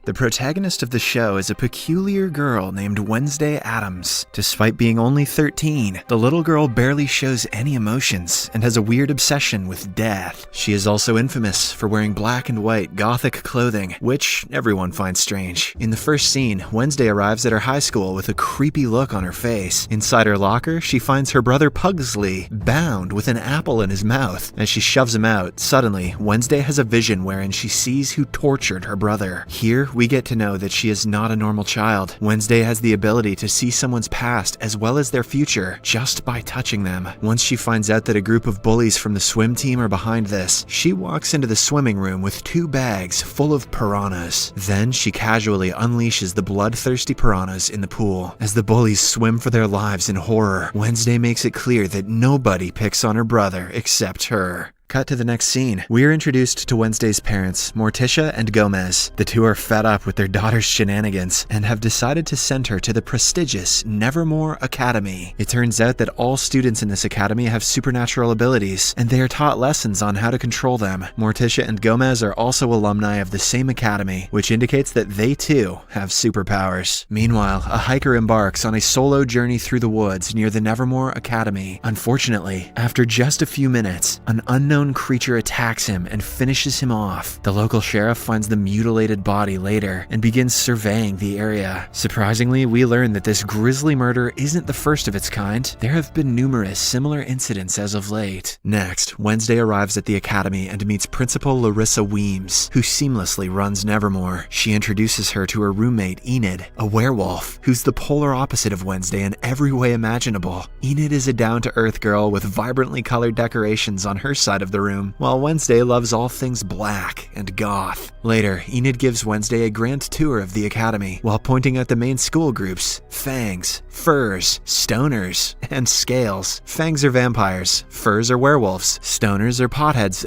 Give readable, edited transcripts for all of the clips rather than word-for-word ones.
The protagonist of the show is a peculiar girl named Wednesday Addams. Despite being only 13, the little girl barely shows any emotions and has a weird obsession with death. She is also infamous for wearing black and white gothic clothing, which everyone finds strange. In the first scene, Wednesday arrives at her high school with a creepy look on her face. Inside her locker, she finds her brother Pugsley bound with an apple in his mouth. As she shoves him out, suddenly, Wednesday has a vision wherein she sees who tortured her brother. Here, we get to know that she is not a normal child. Wednesday has the ability to see someone's past as well as their future just by touching them. Once she finds out that a group of bullies from the swim team are behind this, she walks into the swimming room with 2 bags full of piranhas. Then she casually unleashes the bloodthirsty piranhas in the pool. As the bullies swim for their lives in horror, Wednesday makes it clear that nobody picks on her brother except her. Cut to the next scene. We are introduced to Wednesday's parents, Morticia and Gomez. The two are fed up with their daughter's shenanigans and have decided to send her to the prestigious Nevermore Academy. It turns out that all students in this academy have supernatural abilities, and they are taught lessons on how to control them. Morticia and Gomez are also alumni of the same academy, which indicates that they too have superpowers. Meanwhile, a hiker embarks on a solo journey through the woods near the Nevermore Academy. Unfortunately, after just a few minutes, an unknown creature attacks him and finishes him off. The local sheriff finds the mutilated body later and begins surveying the area. Surprisingly, we learn that this grisly murder isn't the first of its kind. There have been numerous similar incidents as of late. Next, Wednesday arrives at the academy and meets Principal Larissa Weems, who seamlessly runs Nevermore. She introduces her to her roommate Enid, a werewolf, who's the polar opposite of Wednesday in every way imaginable. Enid is a down-to-earth girl with vibrantly colored decorations on her side of the room, while Wednesday loves all things black and goth. Later, Enid gives Wednesday a grand tour of the academy, while pointing out the main school groups: Fangs, Furs, Stoners, and Scales. Fangs are vampires, Furs are werewolves, Stoners are potheads,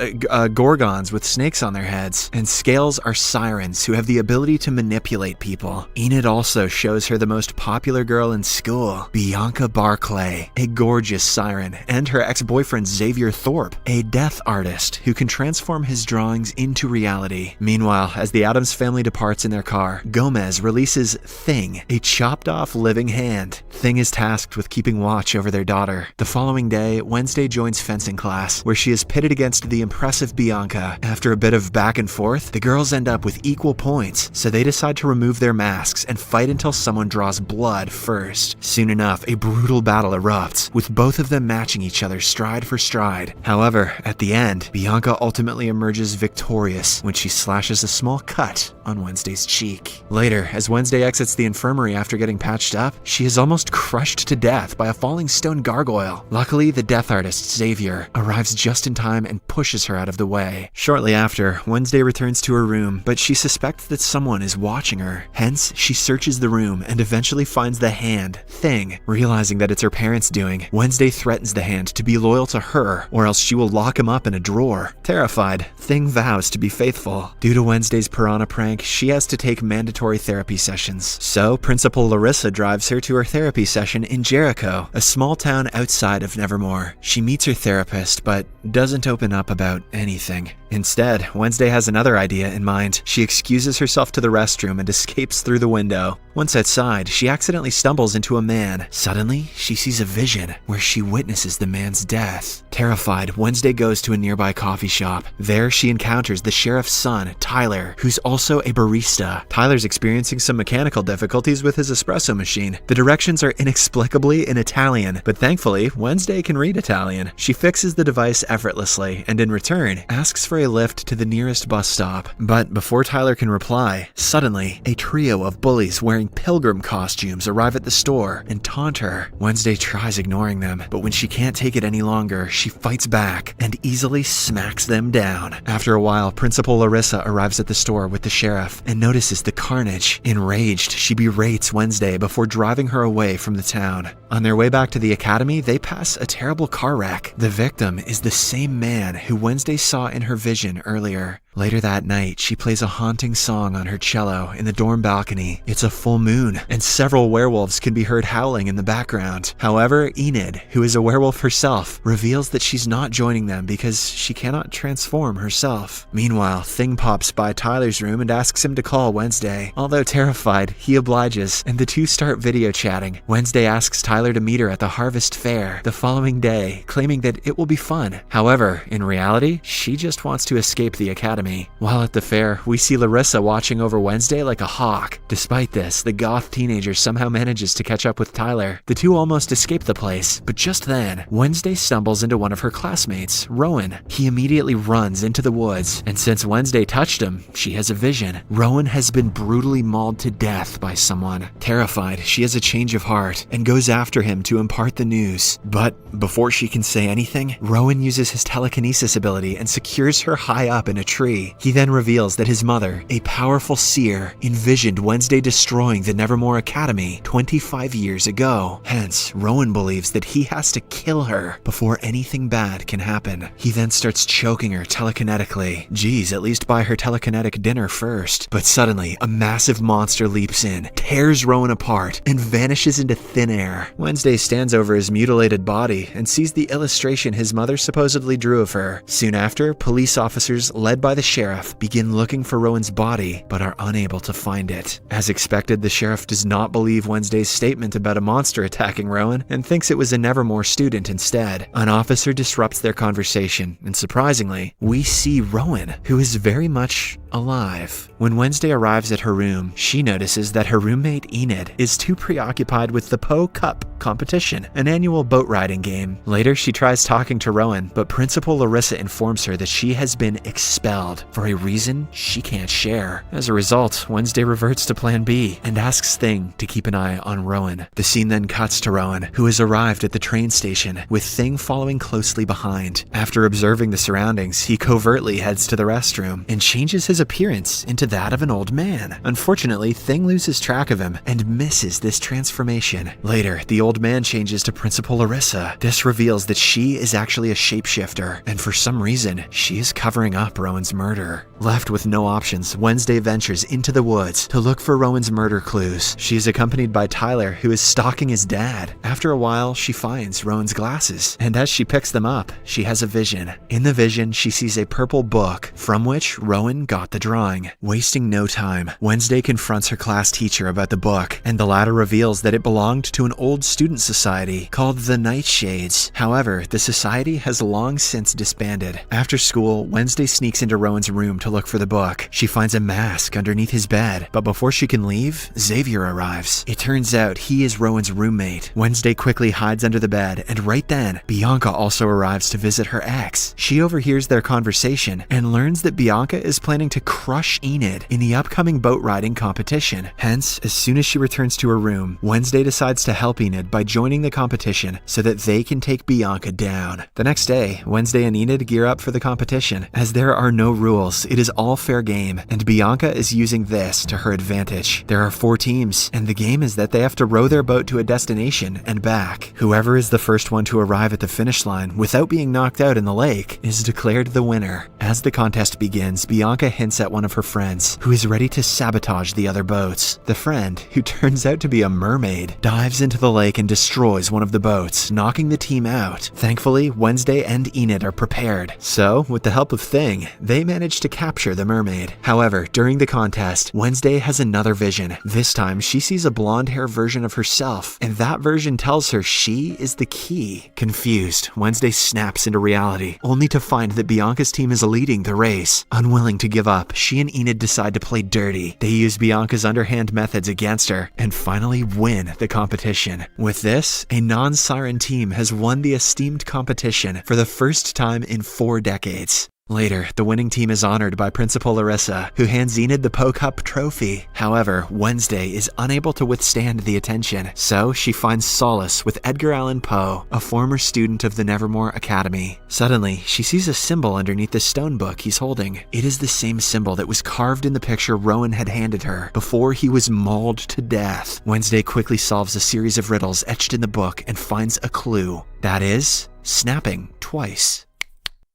gorgons with snakes on their heads, and Scales are sirens who have the ability to manipulate people. Enid also shows her the most popular girl in school, Bianca Barclay, a gorgeous siren, and her ex-boyfriend Xavier Thorpe, a death artist who can transform his drawings into reality. Meanwhile, as the Addams family departs in their car, Gomez releases Thing, a chopped-off living hand. Thing is tasked with keeping watch over their daughter. The following day, Wednesday joins fencing class, where she is pitted against the impressive Bianca. After a bit of back and forth, the girls end up with equal points, so they decide to remove their masks and fight until someone draws blood first. Soon enough, a brutal battle erupts, with both of them matching each other stride for stride. However, at the end, Bianca ultimately emerges victorious when she slashes a small cut on Wednesday's cheek. Later, as Wednesday exits the infirmary after getting patched up, she is almost crushed to death by a falling stone gargoyle. Luckily, the death artist, Xavier, arrives just in time and pushes her out of the way. Shortly after, Wednesday returns to her room, but she suspects that someone is watching her. Hence, she searches the room and eventually finds the hand, Thing. Realizing that it's her parents' doing, Wednesday threatens the hand to be loyal to her, or else she will lock him up in a drawer. Terrified, Thing vows to be faithful. Due to Wednesday's piranha prank, she has to take mandatory therapy sessions. So, Principal Larissa drives her to her therapy session in Jericho, a small town outside of Nevermore. She meets her therapist, but doesn't open up about anything. Instead, Wednesday has another idea in mind. She excuses herself to the restroom and escapes through the window. Once outside, she accidentally stumbles into a man. Suddenly, she sees a vision where she witnesses the man's death. Terrified, Wednesday goes to a nearby coffee shop. There, she encounters the sheriff's son, Tyler, who's also a barista. Tyler's experiencing some mechanical difficulties with his espresso machine. The directions are inexplicably in Italian, but thankfully, Wednesday can read Italian. She fixes the device effortlessly, and in return, asks for a lift to the nearest bus stop. But before Tyler can reply, suddenly, a trio of bullies wearing pilgrim costumes arrive at the store and taunt her. Wednesday tries ignoring them, but when she can't take it any longer, she fights back and easily smacks them down. After a while, Principal Larissa arrives at the store with the sheriff and notices the carnage. Enraged, she berates Wednesday before driving her away from the town. On their way back to the academy, they pass a terrible car wreck. The victim is the same man who Wednesday saw in her vision earlier. Later that night, she plays a haunting song on her cello in the dorm balcony. It's a full moon, and several werewolves can be heard howling in the background. However, Enid, who is a werewolf herself, reveals that she's not joining them because she cannot transform herself. Meanwhile, Thing pops by Tyler's room and asks him to call Wednesday. Although terrified, he obliges, and the two start video chatting. Wednesday asks Tyler to meet her at the Harvest Fair the following day, claiming that it will be fun. However, in reality, she just wants to escape the academy. While at the fair, we see Larissa watching over Wednesday like a hawk. Despite this, the goth teenager somehow manages to catch up with Tyler. The two almost escape the place, but just then, Wednesday stumbles into one of her classmates, Rowan. He immediately runs into the woods, and since Wednesday touched him, she has a vision. Rowan has been brutally mauled to death by someone. Terrified, she has a change of heart and goes after him to impart the news. But before she can say anything, Rowan uses his telekinesis ability and secures her high up in a tree. He then reveals that his mother, a powerful seer, envisioned Wednesday destroying the Nevermore Academy 25 years ago. Hence, Rowan believes that he has to kill her before anything bad can happen. He then starts choking her telekinetically. Geez, at least buy her telekinetic dinner first. But suddenly, a massive monster leaps in, tears Rowan apart, and vanishes into thin air. Wednesday stands over his mutilated body and sees the illustration his mother supposedly drew of her. Soon after, police officers led by the sheriff begin looking for Rowan's body, but are unable to find it. As expected, the sheriff does not believe Wednesday's statement about a monster attacking Rowan and thinks it was a Nevermore student instead. An officer disrupts their conversation, and surprisingly, we see Rowan, who is very much alive. When Wednesday arrives at her room, she notices that her roommate Enid is too preoccupied with the Po Cup competition, an annual boat riding game. Later, she tries talking to Rowan, but Principal Larissa informs her that she has been expelled for a reason she can't share. As a result, Wednesday reverts to Plan B and asks Thing to keep an eye on Rowan. The scene then cuts to Rowan, who has arrived at the train station, with Thing following closely behind. After observing the surroundings, he covertly heads to the restroom and changes his appearance into that of an old man. Unfortunately, Thing loses track of him and misses this transformation. Later, the old man changes to Principal Larissa. This reveals that she is actually a shapeshifter, and for some reason, she is covering up Rowan's murder. Left with no options, Wednesday ventures into the woods to look for Rowan's murder clues. She is accompanied by Tyler, who is stalking his dad. After a while, she finds Rowan's glasses, and as she picks them up, she has a vision. In the vision, she sees a purple book from which Rowan got the drawing. Wasting no time, Wednesday confronts her class teacher about the book, and the latter reveals that it belonged to an old student society called the Nightshades. However, the society has long since disbanded. After school, Wednesday sneaks into Rowan's room to look for the book. She finds a mask underneath his bed, but before she can leave, Xavier arrives. It turns out he is Rowan's roommate. Wednesday quickly hides under the bed, and right then, Bianca also arrives to visit her ex. She overhears their conversation and learns that Bianca is planning to crush Enid in the upcoming boat riding competition. Hence, as soon as she returns to her room, Wednesday decides to help Enid by joining the competition so that they can take Bianca down. The next day, Wednesday and Enid gear up for the competition. As there are no rules, it is all fair game, and Bianca is using this to her advantage. There are 4 teams, and the game is that they have to row their boat to a destination and back. Whoever is the first one to arrive at the finish line without being knocked out in the lake is declared the winner. As the contest begins, Bianca hints at one of her friends, who is ready to sabotage the other boats. The friend, who turns out to be a mermaid, dives into the lake and destroys one of the boats, knocking the team out. Thankfully, Wednesday and Enid are prepared, so with the help of Thing, they manage to capture the mermaid. However, during the contest, Wednesday has another vision. This time, she sees a blonde-hair version of herself, and that version tells her she is the key. Confused, Wednesday snaps into reality, only to find that Bianca's team is leading the race. Unwilling to give up, she and Enid decide to play dirty. They use Bianca's underhand methods against her, and finally win the competition. With this, a non-siren team has won the esteemed competition for the first time in 4 decades. Later, the winning team is honored by Principal Larissa, who hands Enid the Po Cup trophy. However, Wednesday is unable to withstand the attention, so she finds solace with Edgar Allan Poe, a former student of the Nevermore Academy. Suddenly, she sees a symbol underneath the stone book he's holding. It is the same symbol that was carved in the picture Rowan had handed her before he was mauled to death. Wednesday quickly solves a series of riddles etched in the book and finds a clue. That is, snapping twice.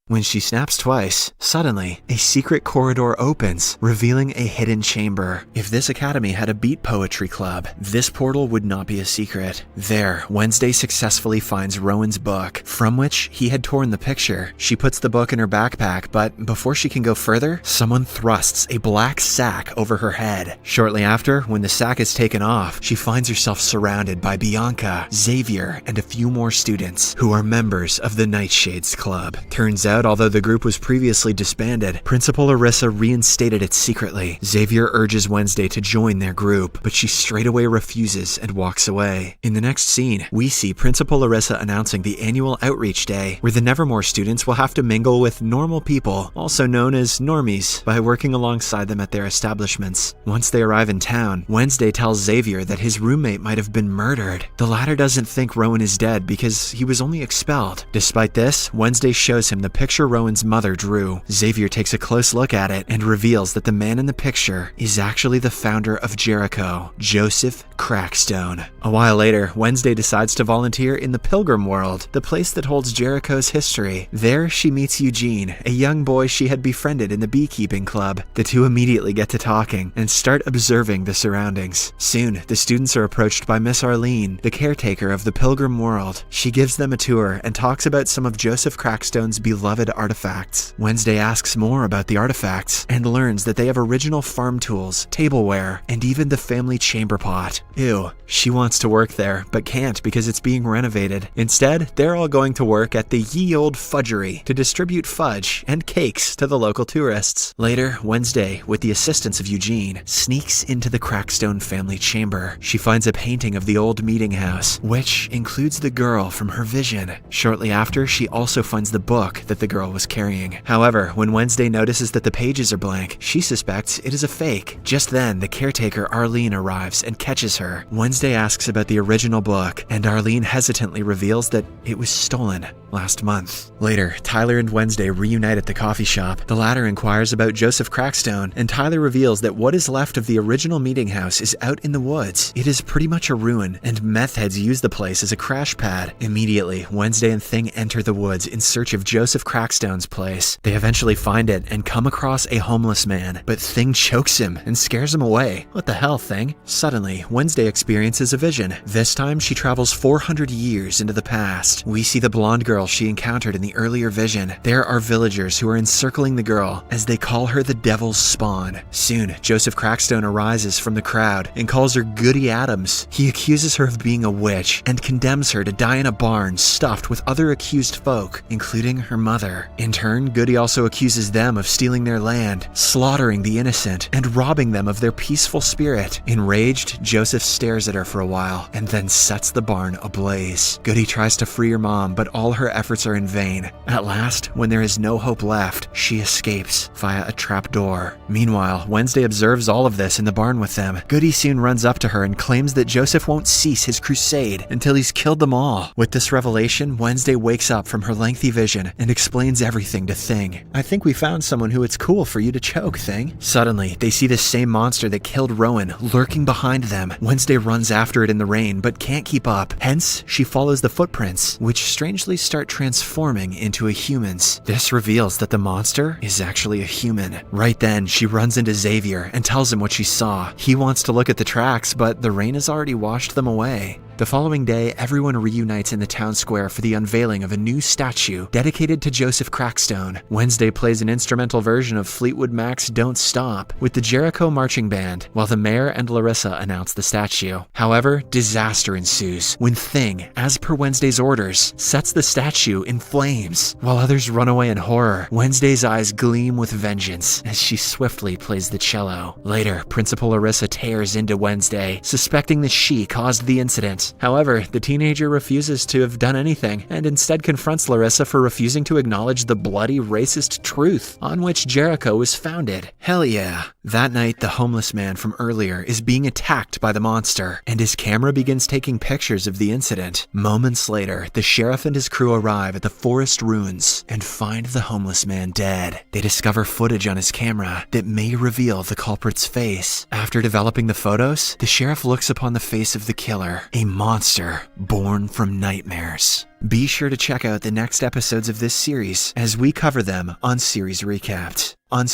When she snaps twice, suddenly, a secret corridor opens, revealing a hidden chamber. If this academy had a beat poetry club, this portal would not be a secret. There, Wednesday successfully finds Rowan's book, from which he had torn the picture. She puts the book in her backpack, but before she can go further, someone thrusts a black sack over her head. Shortly after, when the sack is taken off, she finds herself surrounded by Bianca, Xavier, and a few more students, who are members of the Nightshades Club. Turns out, although the group was previously disbanded, Principal Arissa reinstated it secretly. Xavier urges Wednesday to join their group, but she straightaway refuses and walks away. In the next scene, we see Principal Arissa announcing the annual Outreach Day, where the Nevermore students will have to mingle with normal people, also known as normies, by working alongside them at their establishments. Once they arrive in town, Wednesday tells Xavier that his roommate might have been murdered. The latter doesn't think Rowan is dead because he was only expelled. Despite this, Wednesday shows him the picture Rowan's mother drew. Xavier takes a close look at it and reveals that the man in the picture is actually the founder of Jericho, Joseph Crackstone. A while later, Wednesday decides to volunteer in the Pilgrim World, the place that holds Jericho's history. There, she meets Eugene, a young boy she had befriended in the beekeeping club. The two immediately get to talking and start observing the surroundings. Soon, the students are approached by Miss Arlene, the caretaker of the Pilgrim World. She gives them a tour and talks about some of Joseph Crackstone's beloved artifacts. Wednesday asks more about the artifacts and learns that they have original farm tools, tableware, and even the family chamber pot. Ew. She wants to work there, but can't because it's being renovated. Instead, they're all going to work at the Ye Old Fudgery to distribute fudge and cakes to the local tourists. Later, Wednesday, with the assistance of Eugene, sneaks into the Crackstone family chamber. She finds a painting of the old meeting house, which includes the girl from her vision. Shortly after, she also finds the book that the girl was carrying. However, when Wednesday notices that the pages are blank, she suspects it is a fake. Just then, the caretaker Arlene arrives and catches her. Wednesday asks about the original book, and Arlene hesitantly reveals that it was stolen last month. Later, Tyler and Wednesday reunite at the coffee shop. The latter inquires about Joseph Crackstone, and Tyler reveals that what is left of the original meeting house is out in the woods. It is pretty much a ruin, and meth heads use the place as a crash pad. Immediately, Wednesday and Thing enter the woods in search of Joseph Crackstone's place. They eventually find it and come across a homeless man, but Thing chokes him and scares him away. What the hell, Thing? Suddenly, Wednesday experiences a vision. This time, she travels 400 years into the past. We see the blonde girl she encountered in the earlier vision. There are villagers who are encircling the girl as they call her the devil's spawn. Soon, Joseph Crackstone arises from the crowd and calls her Goody Adams. He accuses her of being a witch and condemns her to die in a barn stuffed with other accused folk, including her mother. In turn, Goody also accuses them of stealing their land, slaughtering the innocent, and robbing them of their peaceful spirit. Enraged, Joseph stares at her for a while and then sets the barn ablaze. Goody tries to free her mom, but all her efforts are in vain. At last, when there is no hope left, she escapes via a trap door. Meanwhile, Wednesday observes all of this in the barn with them. Goody soon runs up to her and claims that Joseph won't cease his crusade until he's killed them all. With this revelation, Wednesday wakes up from her lengthy vision and explains everything to Thing. I think we found someone who it's cool for you to choke, Thing. Suddenly, they see the same monster that killed Rowan lurking behind them. Wednesday runs after it in the rain, but can't keep up. Hence, she follows the footprints, which strangely start transforming into a human's. This reveals that the monster is actually a human. Right then, she runs into Xavier and tells him what she saw. He wants to look at the tracks, but the rain has already washed them away. The following day, everyone reunites in the town square for the unveiling of a new statue dedicated to Joseph Crackstone. Wednesday plays an instrumental version of Fleetwood Mac's Don't Stop with the Jericho Marching Band, while the mayor and Larissa announce the statue. However, disaster ensues when Thing, as per Wednesday's orders, sets the statue in flames. While others run away in horror, Wednesday's eyes gleam with vengeance as she swiftly plays the cello. Later, Principal Larissa tears into Wednesday, suspecting that she caused the incident. However, the teenager refuses to have done anything and instead confronts Larissa for refusing to acknowledge the bloody racist truth on which Jericho was founded. Hell yeah. That night, the homeless man from earlier is being attacked by the monster, and his camera begins taking pictures of the incident. Moments later, the sheriff and his crew arrive at the forest ruins and find the homeless man dead. They discover footage on his camera that may reveal the culprit's face. After developing the photos, the sheriff looks upon the face of the killer, a monster born from nightmares. Be sure to check out the next episodes of this series as we cover them on Series Recapped. On